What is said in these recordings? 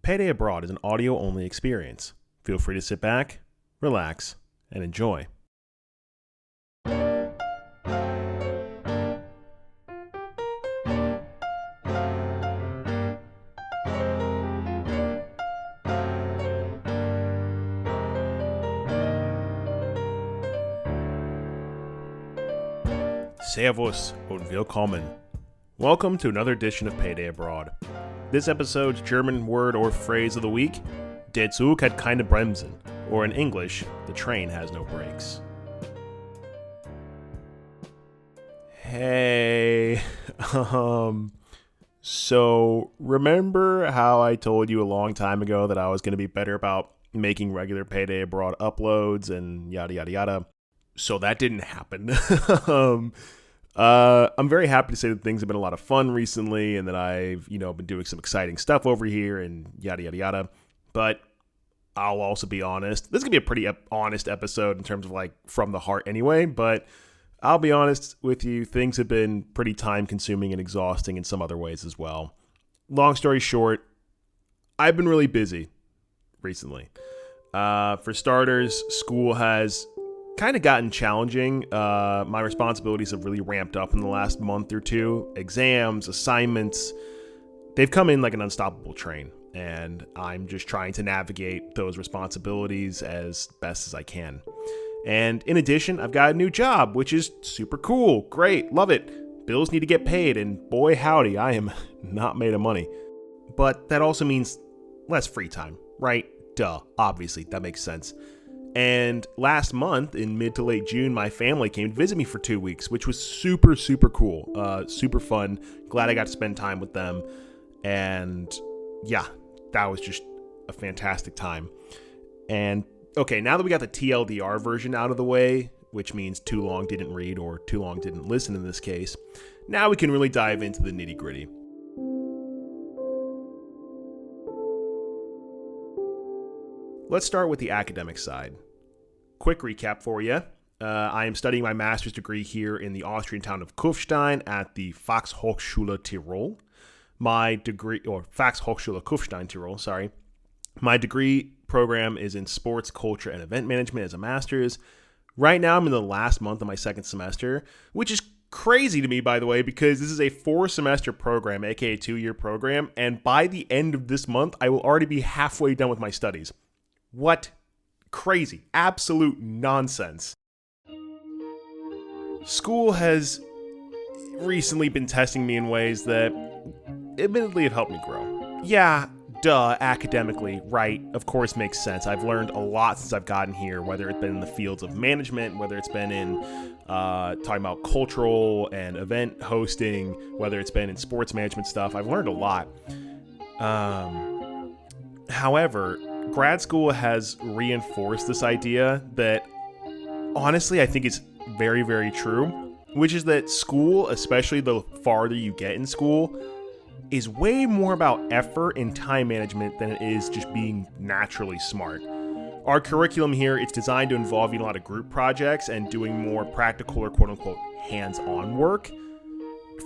PayDay Abroad is an audio-only experience. Feel free to sit back, relax, and enjoy. Servus und willkommen. Welcome to another edition of PayDay Abroad. This episode's German word or phrase of the week, der Zug hat keine Bremsen, or in English, the train has no brakes. Hey, so remember how I told you a long time ago that I was going to be better about making regular PayDay Abroad uploads and yada yada yada? So that didn't happen. I'm very happy to say that things have been a lot of fun recently and that I've, been doing some exciting stuff over here and yada, yada, yada. But I'll also be honest. This is going to be a pretty honest episode in terms of from the heart anyway. But I'll be honest with you. Things have been pretty time consuming and exhausting in some other ways as well. Long story short, I've been really busy recently. For starters, school has kind of gotten challenging. My responsibilities have really ramped up in the last month or two. Exams, assignments, they've come in like an unstoppable train. And I'm just trying to navigate those responsibilities as best as I can. And in addition, I've got a new job, which is super cool. Great. Love it. Bills need to get paid. And boy, howdy, I am not made of money. But that also means less free time, right? Duh. Obviously, that makes sense. And last month, in mid to late June, my family came to visit me for 2 weeks, which was super, super cool. Super fun. Glad I got to spend time with them. And yeah, that was just a fantastic time. And okay, now that we got the TLDR version out of the way, which means too long didn't read or too long didn't listen in this case, now we can really dive into the nitty gritty. Let's start with the academic side. Quick recap for you. I am studying my master's degree here in the Austrian town of Kufstein at the Fachhochschule Tirol. Fachhochschule Kufstein, Tirol, sorry. My degree program is in sports, culture, and event management as a master's. Right now, I'm in the last month of my second semester, which is crazy to me, by the way, because this is a 4-semester program, aka 2-year program, and by the end of this month, I will already be halfway done with my studies. What? Crazy. Absolute nonsense. School has recently been testing me in ways that admittedly have helped me grow. Yeah, duh, academically, right, of course makes sense. I've learned a lot since I've gotten here, whether it's been in the fields of management, whether it's been in talking about cultural and event hosting, whether it's been in sports management stuff. I've learned a lot. However, grad school has reinforced this idea that, honestly, I think is very, very true, which is that school, especially the farther you get in school, is way more about effort and time management than it is just being naturally smart. Our curriculum here, it's designed to involve a lot of group projects and doing more practical or quote-unquote hands-on work.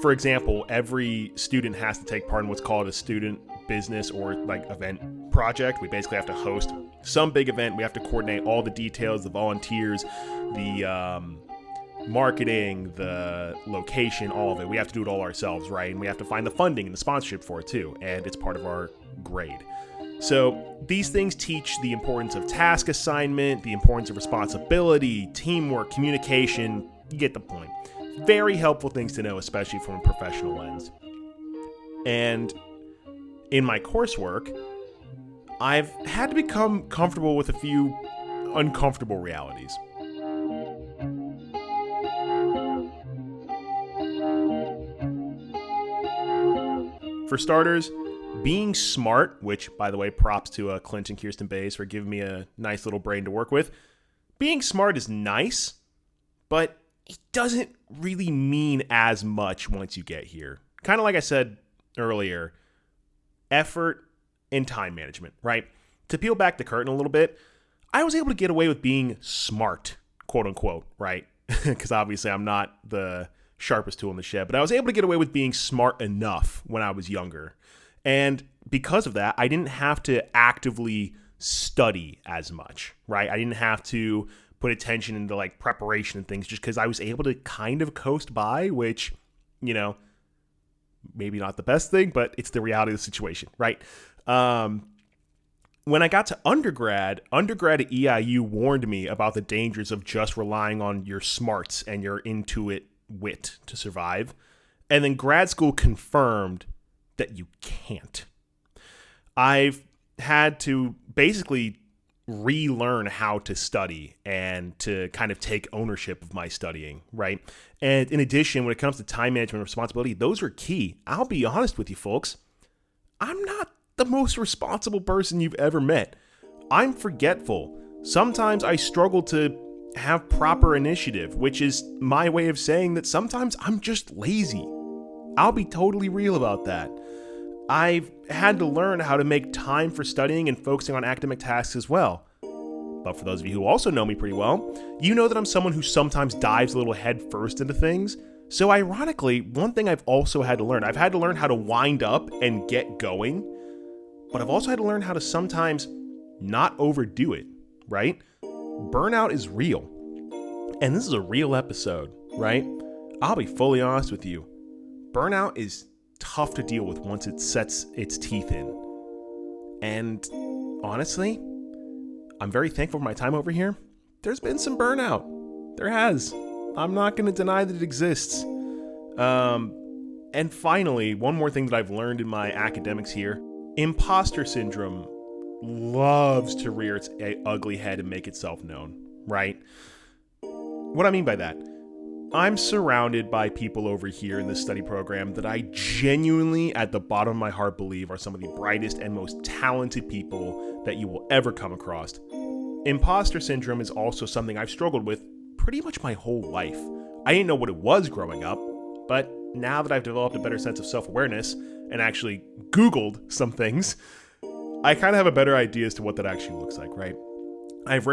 For example, every student has to take part in what's called a student business or event project. We basically have to host some big event. We have to coordinate all the details, the volunteers, the marketing, the location, all of it. We have to do it all ourselves, right? And we have to find the funding and the sponsorship for it too. And it's part of our grade. So these things teach the importance of task assignment, the importance of responsibility, teamwork, communication. You get the point. Very helpful things to know, especially from a professional lens. And in my coursework, I've had to become comfortable with a few uncomfortable realities. For starters, being smart, which, by the way, props to Clint and Kirsten Bays for giving me a nice little brain to work with. Being smart is nice, but it doesn't really mean as much once you get here. Kind of like I said earlier, effort and time management, right? To peel back the curtain a little bit, I was able to get away with being smart, quote unquote, right? Because obviously I'm not the sharpest tool in the shed, but I was able to get away with being smart enough when I was younger. And because of that, I didn't have to actively study as much, right? I didn't have to put attention into like preparation and things just because I was able to kind of coast by, which, maybe not the best thing, but it's the reality of the situation, right? When I got to undergrad at EIU warned me about the dangers of just relying on your smarts and your intuit wit to survive. And then grad school confirmed that you can't. I've had to basically relearn how to study and to kind of take ownership of my studying, right? And in addition, when it comes to time management and responsibility, those are key. I'll be honest with you folks, I'm not the most responsible person you've ever met. I'm forgetful. Sometimes I struggle to have proper initiative, which is my way of saying that sometimes I'm just lazy. I'll be totally real about that. I've had to learn how to make time for studying and focusing on academic tasks as well. But for those of you who also know me pretty well, you know that I'm someone who sometimes dives a little head first into things. So ironically, one thing I've also had to learn, I've had to learn how to wind up and get going, but I've also had to learn how to sometimes not overdo it, right? Burnout is real. And this is a real episode, right? I'll be fully honest with you. Burnout is tough to deal with once it sets its teeth in. And honestly, I'm very thankful for my time over here. There's been some burnout. There has. I'm not going to deny that it exists. And finally, one more thing that I've learned in my academics here. Imposter syndrome loves to rear its ugly head and make itself known, right? What I mean by that, I'm surrounded by people over here in this study program that I genuinely, at the bottom of my heart, believe are some of the brightest and most talented people that you will ever come across. Imposter syndrome is also something I've struggled with pretty much my whole life. I didn't know what it was growing up, but now that I've developed a better sense of self-awareness and actually Googled some things, I kind of have a better idea as to what that actually looks like, right? I've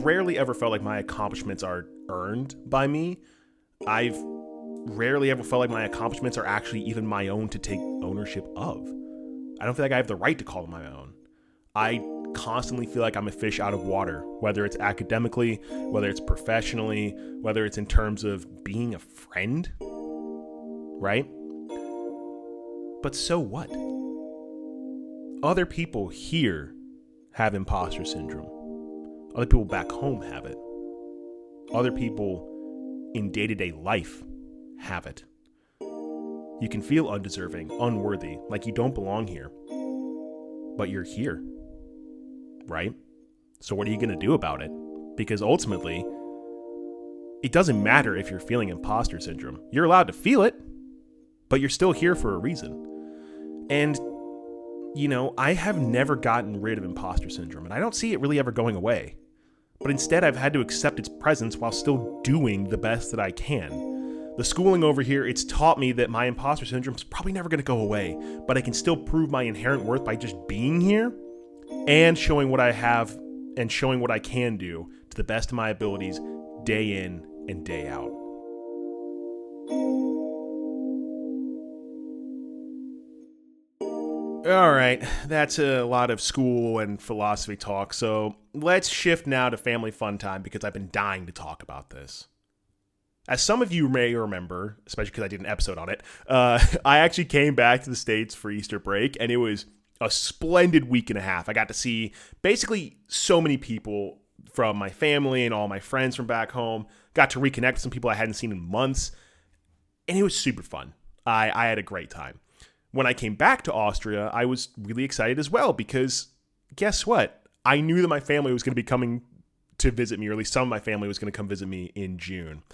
rarely ever felt like my accomplishments are earned by me. I've rarely ever felt like my accomplishments are actually even my own to take ownership of. I don't feel like I have the right to call them my own. I constantly feel like I'm a fish out of water, whether it's academically, whether it's professionally, whether it's in terms of being a friend, right? But so what? Other people here have imposter syndrome. Other people back home have it. Other people in day-to-day life have it. You can feel undeserving, unworthy, like you don't belong here. But you're here, right? So what are you going to do about it? Because ultimately, it doesn't matter if you're feeling imposter syndrome. You're allowed to feel it, but you're still here for a reason. And, I have never gotten rid of imposter syndrome, and I don't see it really ever going away. But instead, I've had to accept its presence while still doing the best that I can. The schooling over here, it's taught me that my imposter syndrome is probably never going to go away, but I can still prove my inherent worth by just being here and showing what I have and showing what I can do to the best of my abilities day in and day out. All right, that's a lot of school and philosophy talk, so let's shift now to family fun time because I've been dying to talk about this. As some of you may remember, especially because I did an episode on it, I actually came back to the States for Easter break, and it was a splendid week and a half. I got to see basically so many people from my family and all my friends from back home, got to reconnect with some people I hadn't seen in months, and it was super fun. I had a great time. When I came back to Austria, I was really excited as well because guess what? I knew that my family was going to be coming to visit me, or at least some of my family was going to come visit me in June.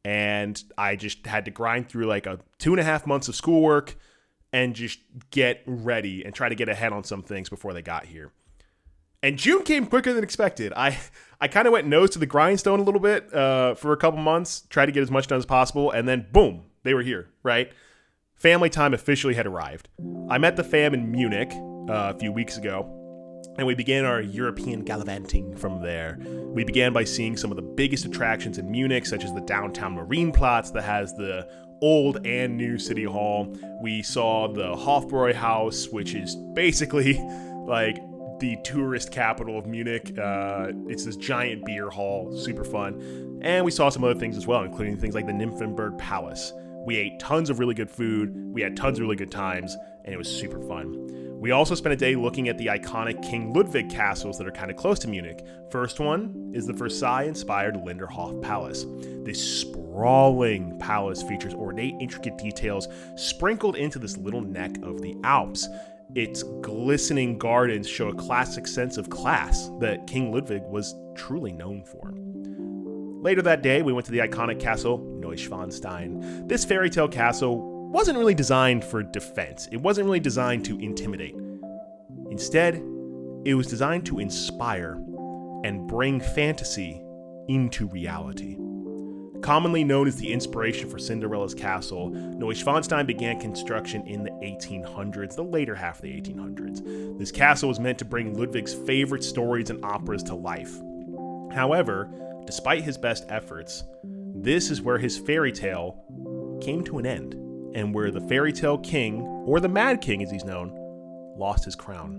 And I just had to grind through like 2.5 months of schoolwork and just get ready and try to get ahead on some things before they got here. And June came quicker than expected. I kind of went nose to the grindstone a little bit for a couple months, tried to get as much done as possible, and then boom, they were here, right? Family time officially had arrived. I met the fam in Munich a few weeks ago, and we began our European gallivanting from there. We began by seeing some of the biggest attractions in Munich, such as the downtown Marienplatz that has the old and new City Hall. We saw the Hofbräuhaus, which is basically like the tourist capital of Munich. It's this giant beer hall, super fun. And we saw some other things as well, including things like the Nymphenburg Palace. We ate tons of really good food, we had tons of really good times, and it was super fun. We also spent a day looking at the iconic King Ludwig castles that are kind of close to Munich. First one is the Versailles-inspired Linderhof Palace. This sprawling palace features ornate, intricate details sprinkled into this little neck of the Alps. Its glistening gardens show a classic sense of class that King Ludwig was truly known for. Later that day, we went to the iconic castle Neuschwanstein. This fairy tale castle wasn't really designed for defense. It wasn't really designed to intimidate. Instead, it was designed to inspire and bring fantasy into reality. Commonly known as the inspiration for Cinderella's castle, Neuschwanstein began construction in the 1800s, the later half of the 1800s. This castle was meant to bring Ludwig's favorite stories and operas to life. However, despite his best efforts, this is where his fairy tale came to an end, and where the fairy tale king, or the Mad King as he's known, lost his crown.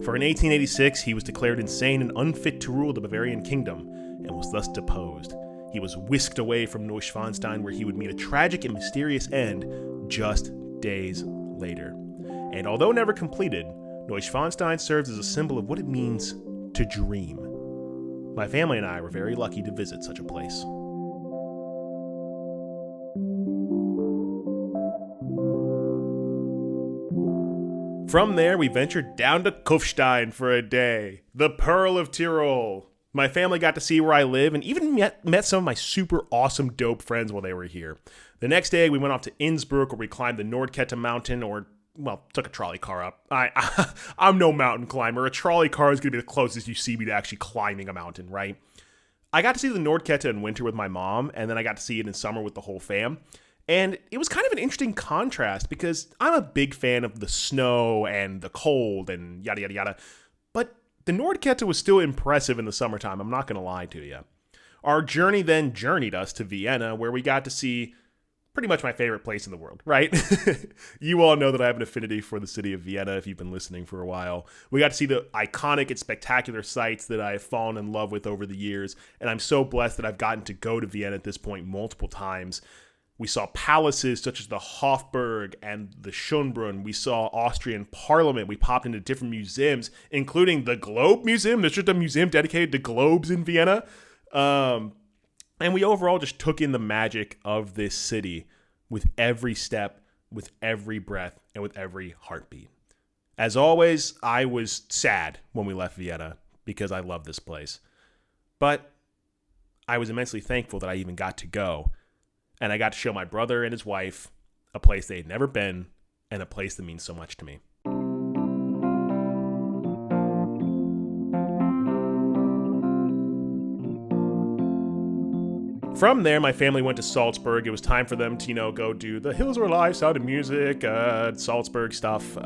For in 1886, he was declared insane and unfit to rule the Bavarian kingdom, and was thus deposed. He was whisked away from Neuschwanstein, where he would meet a tragic and mysterious end just days later. And although never completed, Neuschwanstein serves as a symbol of what it means to dream. My family and I were very lucky to visit such a place. From there, we ventured down to Kufstein for a day, the Pearl of Tyrol. My family got to see where I live and even met some of my super awesome dope friends while they were here. The next day, we went off to Innsbruck, where we climbed the Nordkette mountain, took a trolley car up. I'm no mountain climber. A trolley car is going to be the closest you see me to actually climbing a mountain, right? I got to see the Nordkette in winter with my mom, and then I got to see it in summer with the whole fam. And it was kind of an interesting contrast because I'm a big fan of the snow and the cold and yada, yada, yada. But the Nordkette was still impressive in the summertime, I'm not going to lie to you. Our journey then journeyed us to Vienna, where we got to see pretty much my favorite place in the world, right? You all know that I have an affinity for the city of Vienna if you've been listening for a while. We got to see the iconic and spectacular sights that I have fallen in love with over the years, and I'm so blessed that I've gotten to go to Vienna at this point multiple times. We saw palaces such as the Hofburg and the Schönbrunn. We saw Austrian Parliament. We popped into different museums, including the Globe Museum. There's just a museum dedicated to globes in Vienna. And we overall just took in the magic of this city with every step, with every breath, and with every heartbeat. As always, I was sad when we left Vienna because I love this place. But I was immensely thankful that I even got to go. And I got to show my brother and his wife a place they had never been and a place that means so much to me. From there, my family went to Salzburg. It was time for them to, go do the Hills Were Alive, Sound of Music, Salzburg stuff.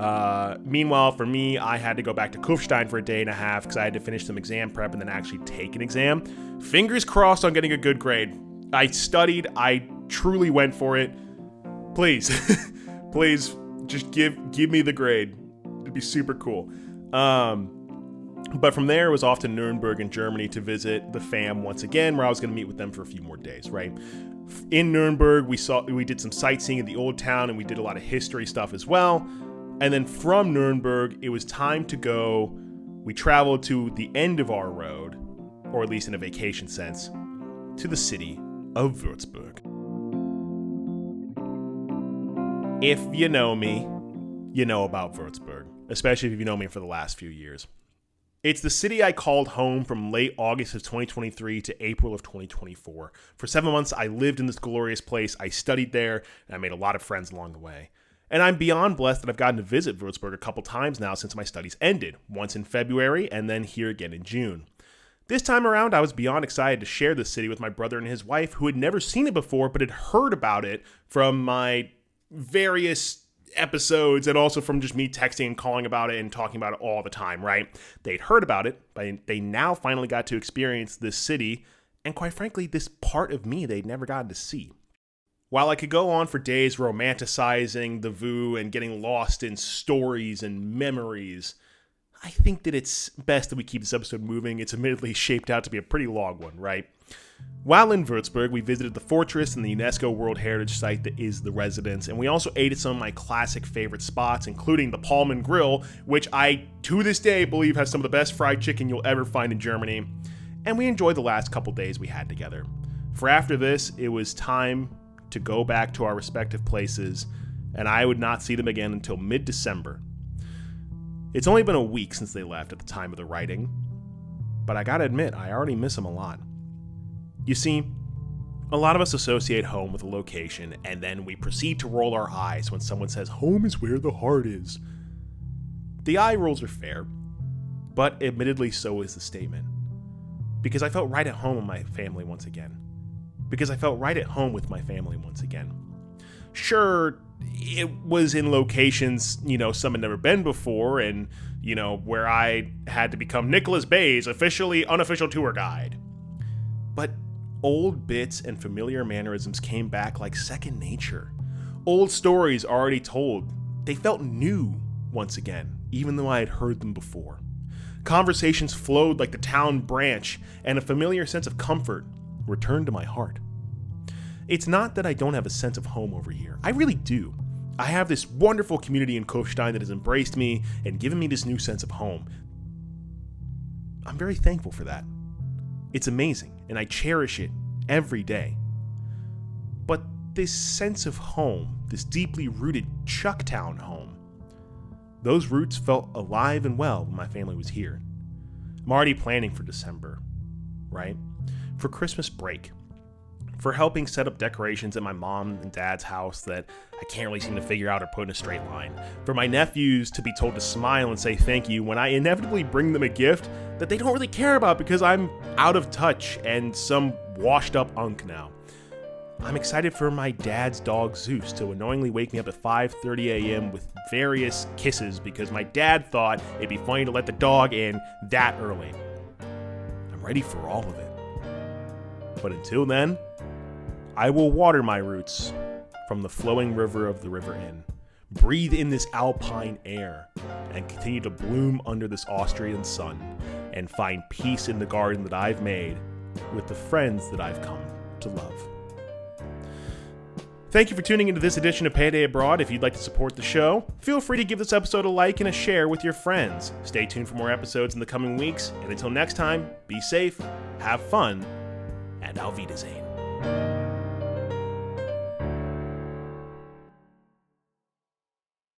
Meanwhile, for me, I had to go back to Kufstein for a day and a half because I had to finish some exam prep and then actually take an exam. Fingers crossed on getting a good grade. I studied. I truly went for it. Please, please, just give me the grade. It'd be super cool. But from there, it was off to Nuremberg in Germany to visit the fam once again, where I was going to meet with them for a few more days, right? In Nuremberg, we did some sightseeing at the old town, and we did a lot of history stuff as well. And then from Nuremberg, it was time to go. We traveled to the end of our road, or at least in a vacation sense, to the city of Würzburg. If you know me, you know about Würzburg, especially if you know me for the last few years. It's the city I called home from late August of 2023 to April of 2024. For 7 months, I lived in this glorious place. I studied there, and I made a lot of friends along the way. And I'm beyond blessed that I've gotten to visit Würzburg a couple times now since my studies ended, once in February and then here again in June. This time around, I was beyond excited to share this city with my brother and his wife, who had never seen it before, but had heard about it from my various episodes and also from just me texting and calling about it and talking about it all the time, right? They'd heard about it, but they now finally got to experience this city and, quite frankly, this part of me they'd never gotten to see. While I could go on for days romanticizing the VU and getting lost in stories and memories, I think that it's best that we keep this episode moving. It's admittedly shaped out to be a pretty long one, right? While in Würzburg, we visited the fortress and the UNESCO World Heritage Site that is the residence, and we also ate at some of my classic favorite spots, including the Palmen Grill, which I, to this day, believe has some of the best fried chicken you'll ever find in Germany, and we enjoyed the last couple days we had together. For after this, it was time to go back to our respective places, and I would not see them again until mid-December. It's only been a week since they left at the time of the writing, but I gotta admit, I already miss them a lot. You see, a lot of us associate home with a location, and then we proceed to roll our eyes when someone says home is where the heart is. The eye rolls are fair, but admittedly so is the statement. Because I felt right at home with my family once again. Sure, it was in locations, some had never been before, and, where I had to become Nicholas Bay's unofficial tour guide. But old bits and familiar mannerisms came back like second nature. Old stories already told, they felt new once again, even though I had heard them before. Conversations flowed like the town branch, and a familiar sense of comfort returned to my heart. It's not that I don't have a sense of home over here. I really do. I have this wonderful community in Kufstein that has embraced me and given me this new sense of home. I'm very thankful for that. It's amazing, and I cherish it every day. But this sense of home, this deeply rooted Chucktown home, those roots felt alive and well when my family was here. I'm already planning for December, right? For Christmas break. For helping set up decorations at my mom and dad's house that I can't really seem to figure out or put in a straight line. For my nephews to be told to smile and say thank you when I inevitably bring them a gift that they don't really care about because I'm out of touch and some washed up unk now. I'm excited for my dad's dog Zeus to annoyingly wake me up at 5:30 a.m. with various kisses because my dad thought it'd be funny to let the dog in that early. I'm ready for all of it. But until then, I will water my roots from the flowing river of the River Inn, breathe in this alpine air, and continue to bloom under this Austrian sun, and find peace in the garden that I've made with the friends that I've come to love. Thank you for tuning into this edition of PayDay Abroad. If you'd like to support the show, feel free to give this episode a like and a share with your friends. Stay tuned for more episodes in the coming weeks, and until next time, be safe, have fun, and auf Wiedersehen.